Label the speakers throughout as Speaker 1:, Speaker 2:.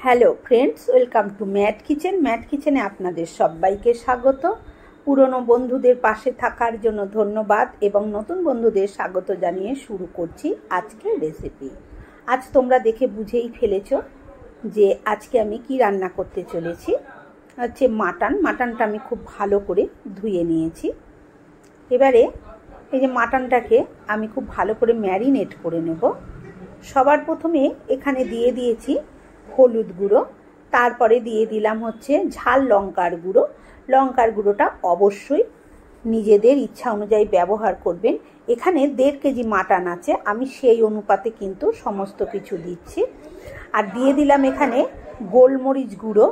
Speaker 1: Hello friends, welcome to Mat Kitchen. Mat কিচেনে আপনাদের সবাইকে স্বাগত। পুরনো বন্ধুদের পাশে থাকার জন্য ধন্যবাদ এবং নতুন বন্ধুদের স্বাগত জানিয়ে শুরু করছি আজকের রেসিপি। আজ তোমরা দেখে বুঝেই ফেলেছো যে আজকে আমি কি রান্না করতে চলেছি। হচ্ছে মাটনটা আমি খুব ভালো করে ধুয়ে নিয়েছি। এবারে এই যে মাটনটাকে আমি খুব ভালো করে ম্যারিনেট করে নেব। সবার প্রথমে এখানে দিয়ে দিয়েছি হলুদ গুঁড়ো, তারপরে দিয়ে দিলাম হচ্ছে ঝাল লঙ্কার গুঁড়োটা অবশ্যই নিজেদের ইচ্ছা অনুযায়ী ব্যবহার করবেন। এখানে 1.5 কেজি মাটন আছে, আমি সেই অনুপাতে কিন্তু সমস্ত কিছু দিচ্ছি। আর দিয়ে দিলাম এখানে গোলমরিচ গুঁড়ো।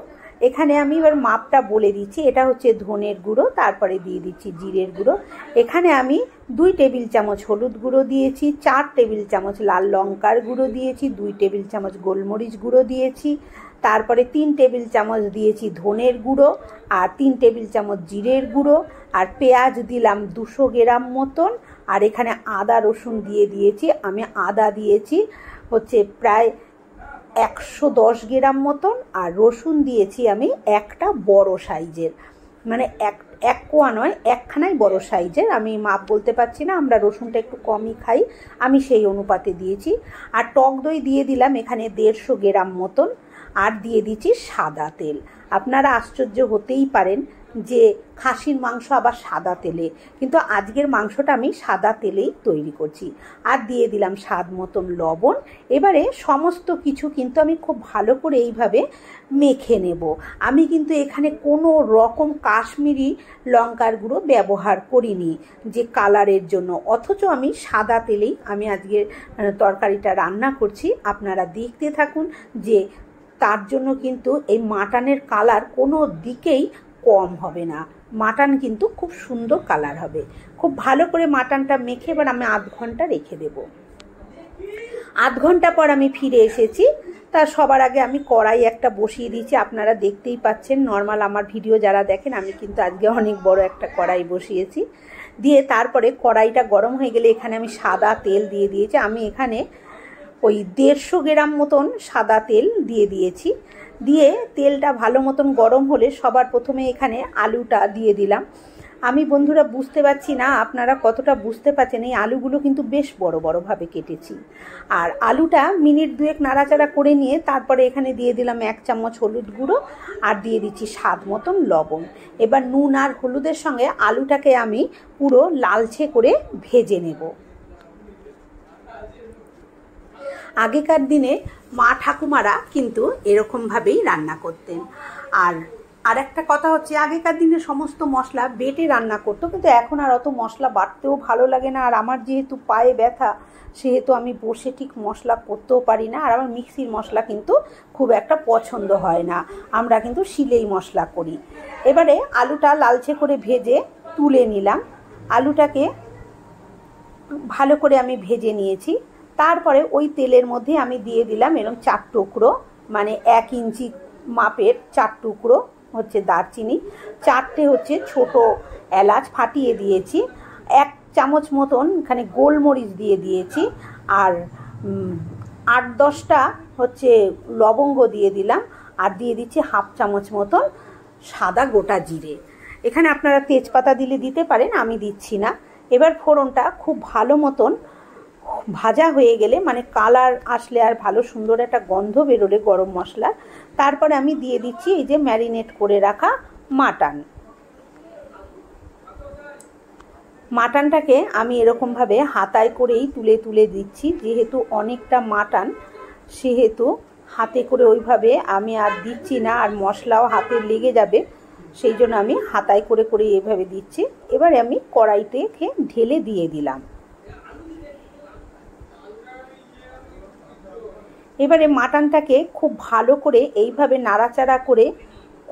Speaker 1: এখানে আমি এবার মাপটা বলে দিচ্ছি, এটা হচ্ছে ধনের গুঁড়ো, তারপরে দিয়ে দিচ্ছি জিরের গুঁড়ো। এখানে আমি 2 টেবিল চামচ হলুদ গুঁড়ো দিয়েছি, 4 টেবিল চামচ লাল লঙ্কার গুঁড়ো দিয়েছি, 2 টেবিল চামচ গোলমরিচ গুঁড়ো দিয়েছি, তারপরে 3 টেবিল চামচ দিয়েছি ধনের গুঁড়ো, আর 3 টেবিল চামচ জিরের গুঁড়ো, আর পেঁয়াজ দিলাম 200 গ্রাম মতন। আর এখানে আদা রসুন দিয়ে দিয়েছি। আমি আদা দিয়েছি হচ্ছে প্রায় 110 গ্রাম মতন, আর রসুন দিয়েছি আমি একটা বড় সাইজের, মানে এক কোয়া নয়, একখানাই বড় সাইজের। আমি মাপ বলতে পারছি না, আমরা রসুনটা একটু কমই খাই, আমি সেই অনুপাতে দিয়েছি। আর টক দই দিয়ে দিলাম এখানে 150 গ্রাম মতন, আর দিয়ে দিচ্ছি সাদা তেল। আপনারা আশ্চর্য হতেই পারেন যে খাসির মাংস আবার সাদা তেলে, কিন্তু আজকের মাংসটা আমি সাদা তেলেই তৈরি করছি। আর দিয়ে দিলাম স্বাদ মতন লবণ। এবারে সমস্ত কিছু কিন্তু আমি খুব ভালো করে এইভাবে মেখে নেব। আমি কিন্তু এখানে কোনো রকম কাশ্মীরি লঙ্কার গুঁড়ো ব্যবহার করিনি যে কালারের জন্য, অথচ আমি সাদা তেলেই আমি আজকের তরকারিটা রান্না করছি। আপনারা দেখতে থাকুন যে তার জন্য কিন্তু এই মাটনের কালার কোনো দিকেই কম হবে না, মাটন কিন্তু খুব সুন্দর কালার হবে। খুব ভালো করে মাটনটা মেখে এবার আমি আধ ঘন্টা রেখে দেব। আধ ঘন্টা পর আমি ফিরে এসেছি। তার সবার আগে আমি কড়াই একটা বসিয়ে দিয়েছি, আপনারা দেখতেই পাচ্ছেন। নর্মাল আমার ভিডিও যারা দেখেন, আমি কিন্তু আজকে অনেক বড় একটা কড়াই বসিয়েছি। দিয়ে তারপরে কড়াইটা গরম হয়ে গেলে এখানে আমি সাদা তেল দিয়ে দিয়েছি। আমি এখানে ওই 150 গ্রাম মতন সাদা তেল দিয়ে দিয়েছি। দিয়ে তেলটা ভালো মতন গরম হলে সবার প্রথমে এখানে আলুটা দিয়ে দিলাম। আমি বন্ধুরা বুঝতে পারছি না আপনারা কতটা বুঝতে পারছেন, এই আলুগুলো কিন্তু বেশ বড় বড়ভাবে কেটেছি। আর আলুটা মিনিট 2 নাড়াচাড়া করে নিয়ে তারপরে এখানে দিয়ে দিলাম 1 চামচ হলুদ গুঁড়ো, আর দিয়ে দিচ্ছি স্বাদ মতন লবণ। এবার নুন আর হলুদের সঙ্গে আলুটাকে আমি পুরো লালচে করে ভেজে নেব। আগেকার দিনে মা ঠাকুমারা কিন্তু এরকমভাবেই রান্না করতেন। আর একটা কথা হচ্ছে, আগেকার দিনে সমস্ত মশলা বেটে রান্না করতো, কিন্তু এখন আর অত মশলা বাটতেও ভালো লাগে না। আর আমার যেহেতু পায়ে ব্যথা, সেহেতু আমি বসে ঠিক মশলা করতেও পারি না। আর আমার মিক্সির মশলা কিন্তু খুব একটা পছন্দ হয় না, আমরা কিন্তু শিলেই মশলা করি। এবারে আলুটা লালচে করে ভেজে তুলে নিলাম। আলুটাকে ভালো করে আমি ভেজে নিয়েছি। তারপরে ওই তেলের মধ্যে আমি দিয়ে দিলাম এরকম 4 টুকরো, মানে 1 ইঞ্চি মাপের 4 টুকরো হচ্ছে দারচিনি, 4টে হচ্ছে ছোট এলাচ ফাটিয়ে দিয়েছি, 1 চামচ মতন এখানে গোলমরিচ দিয়ে দিয়েছি, আর 8-10টা হচ্ছে লবঙ্গ দিয়ে দিলাম, আর দিয়ে দিচ্ছি 1/2 চামচ মতন সাদা গোটা জিরে। এখানে আপনারা তেজপাতা দিলে দিতে পারেন, আমি দিচ্ছি না। এবার ফোড়নটা খুব ভালো মতন ভাজা হয়ে গেলে, মানে কালার আসলে আর ভালো সুন্দর একটা গন্ধ বেরোলে গরম মশলা, তারপরে আমি দিয়ে দিচ্ছি এই যে ম্যারিনেট করে রাখা মাটনটাকে আমি এরকমভাবে হাতায় করেই তুলে তুলে দিচ্ছি। যেহেতু অনেকটা মাটন, সেহেতু হাতে করে ওইভাবে আমি আর দিচ্ছি না, আর মশলাও হাতে লেগে যাবে, সেই জন্য আমি হাতায় করে করে এইভাবে দিচ্ছি। এবারে আমি কড়াইতে ঢেলে দিয়ে দিলাম। এবারে মাটনটাকে খুব ভালো করে এইভাবে নাড়াচাড়া করে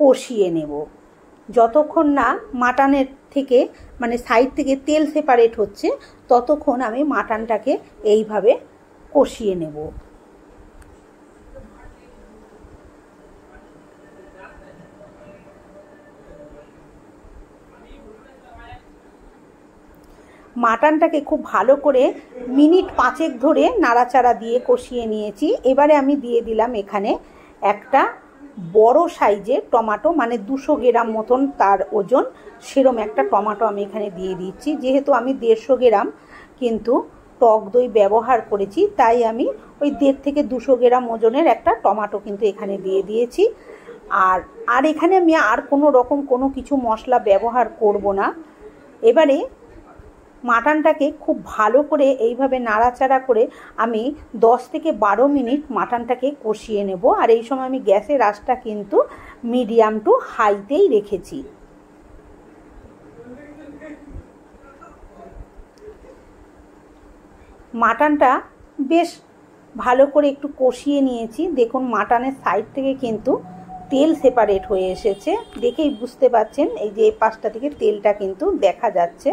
Speaker 1: কষিয়ে নেব। যতক্ষণ না মাটনের থেকে, মানে সাইড থেকে তেল সেপারেট হচ্ছে, ততক্ষণ আমি মাটনটাকে এইভাবে কষিয়ে নেব। মাটনটাকে খুব ভালো করে মিনিট 5 ধরে নাড়াচাড়া দিয়ে কষিয়ে নিয়েছি। এবারে আমি দিয়ে দিলাম এখানে একটা বড় সাইজের টমেটো, মানে 200 গ্রাম মতন তার ওজন, সেরম একটা টমেটো আমি এখানে দিয়ে দিচ্ছি। যেহেতু আমি 150 গ্রাম কিন্তু টক দই ব্যবহার করেছি, তাই আমি ওই 1.5 থেকে 200 গ্রাম ওজনের একটা টমেটো কিন্তু এখানে দিয়ে দিয়েছি। আর এখানে আমি আর কোনো রকম কোনো কিছু মশলা ব্যবহার করব না। এবারে মাটনটাকে খুব ভালো করে এইভাবে নাড়াচাড়া করে আমি 10 থেকে 12 মিনিট মাটনটাকে কষিয়ে নেব। আর এই সময় আমি গ্যাসের আঁচটা কিন্তু মিডিয়াম টু হাইতেই রেখেছি। মাটনটা বেশ ভালো করে একটু কষিয়ে নিয়েছি। দেখুন মাটনের সাইড থেকে কিন্তু তেল সেপারেট হয়ে এসেছে, দেখেই বুঝতে পাচ্ছেন। এই যে এই পাশটা থেকে তেলটা কিন্তু দেখা যাচ্ছে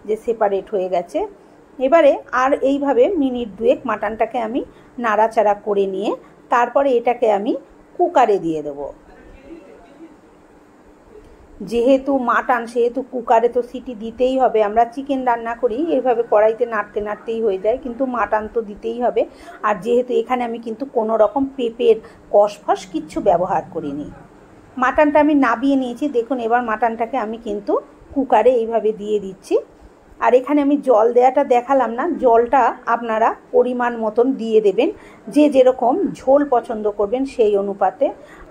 Speaker 1: যে সেপারেট হয়ে গেছে। এবারে আর এইভাবে মিনিট 2 মাটনটাকে আমি নাড়াচাড়া করে নিয়ে তারপরে এটাকে আমি কুকারে দিয়ে দেবো। যেহেতু মাটন সেহেতু কুকারে তো সিটি দিতেই হবে। আমরা চিকেন রান্না করি এইভাবে কড়াইতে নাড়তে নাড়তেই হয়ে যায়, কিন্তু মাটন তো দিতেই হবে। আর যেহেতু এখানে আমি কিন্তু কোনো রকম পেঁপের কষফস কিচ্ছু ব্যবহার করিনি। মাটনটা আমি নাবিয়ে নিয়েছি। দেখুন এবার মাটনটাকে আমি কিন্তু কুকারে এইভাবে দিয়ে দিচ্ছি। আর এখানে আমি জল দেওয়াটা দেখালাম না, জলটা আপনারা পরিমাণ মতন দিয়ে দেবেন, যে যেরকম ঝোল পছন্দ করবেন সেই অনুপাতে।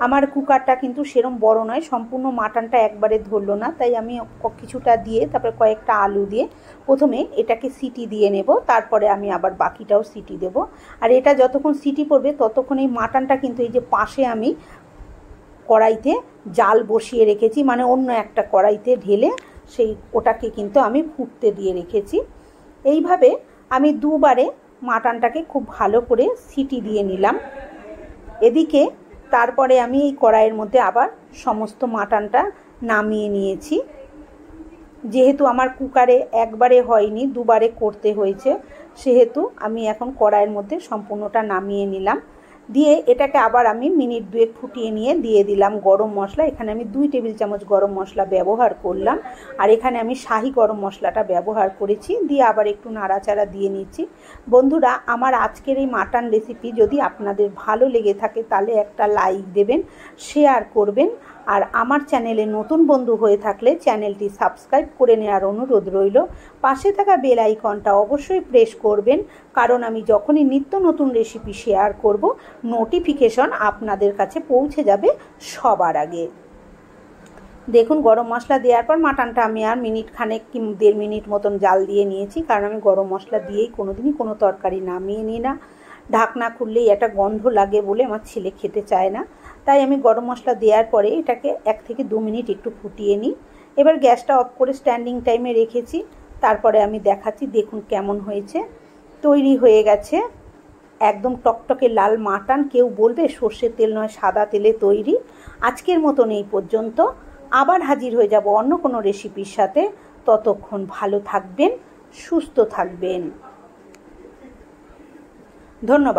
Speaker 1: আমার কুকারটা কিন্তু সেরম বড় নয়, সম্পূর্ণ মাটনটা একবারে ধরলো না, তাই আমি কিছুটা দিয়ে তারপরে কয়েকটা আলু দিয়ে প্রথমে এটাকে সিটি দিয়ে নেব, তারপরে আমি আবার বাকিটাও সিটি দেব। আর এটা যতক্ষণ সিটি পড়বে ততক্ষণ এই মাটনটা কিন্তু এই যে পাশে আমি কড়াইতে জাল বসিয়ে রেখেছি, মানে অন্য একটা কড়াইতে ঢেলে সেই ওটাকে কিন্তু আমি ফুটতে দিয়ে রেখেছি। এইভাবে আমি দুবারে মাটনটাকে খুব ভালো করে সিটি দিয়ে নিলাম। এদিকে তারপরে আমি এই কড়াইয়ের মধ্যে আবার সমস্ত মাটনটা নামিয়ে নিয়েছি। যেহেতু আমার কুকারে একবারে হয়নি, দুবারে করতে হয়েছে, সেহেতু আমি এখন কড়াইয়ের মধ্যে সম্পূর্ণটা নামিয়ে নিলাম। দিয়ে এটাকে আবার আমি মিনিট 2 ফুটিয়ে নিয়ে দিয়ে দিলাম গরম মশলা। এখানে আমি 2 টেবিল চামচ গরম মশলা ব্যবহার করলাম, আর এখানে আমি শাহি গরম মশলাটা ব্যবহার করেছি। দিয়ে আবার একটু নাড়াচাড়া দিয়ে নিচ্ছি। বন্ধুরা, আমার আজকের এই মাটন রেসিপি যদি আপনাদের ভালো লেগে থাকে তাহলে একটা লাইক দেবেন, শেয়ার করবেন। আর আমার চ্যানেলে নতুন বন্ধু হয়ে থাকলে চ্যানেলটি সাবস্ক্রাইব করে নেওয়ার অনুরোধ রইল। পাশে থাকা বেল আইকনটা অবশ্যই প্রেস করবেন, কারণ আমি যখনই নিত্য নতুন রেসিপি শেয়ার করব নোটিফিকেশন আপনাদের কাছে পৌঁছে যাবে সবার আগে। দেখুন গরম মশলা দেওয়ার পর মাটনটা আমি আর মিনিট খানেক কি 1.5 মিনিট মতন জাল দিয়ে নিয়েছি, কারণ আমি গরম মশলা দিয়েই কোনোদিনই কোনো তরকারি নামিয়ে নিই না। ঢাকনা খুললেই একটা গন্ধ লাগে বলে আমার ছেলে খেতে চায় না, তাই আমি গরম মশলা দেওয়ার পরে এটাকে 1 থেকে 2 মিনিট একটু ফুটিয়ে নিই। এবার গ্যাসটা অফ করে স্ট্যান্ডিং টাইমে রেখেছি। তারপরে আমি দেখাচ্ছি, দেখুন কেমন হয়েছে। তৈরি হয়ে গেছে একদম টকটকে লাল মাটন। কেউ বলবে সর্ষের তেল নয় সাদা তেলে তৈরি। আজকের মতন এই পর্যন্ত, আবার হাজির হয়ে যাব অন্য কোনো রেসিপির সাথে। ততক্ষণ ভালো থাকবেন, সুস্থ থাকবেন। ধন্যবাদ।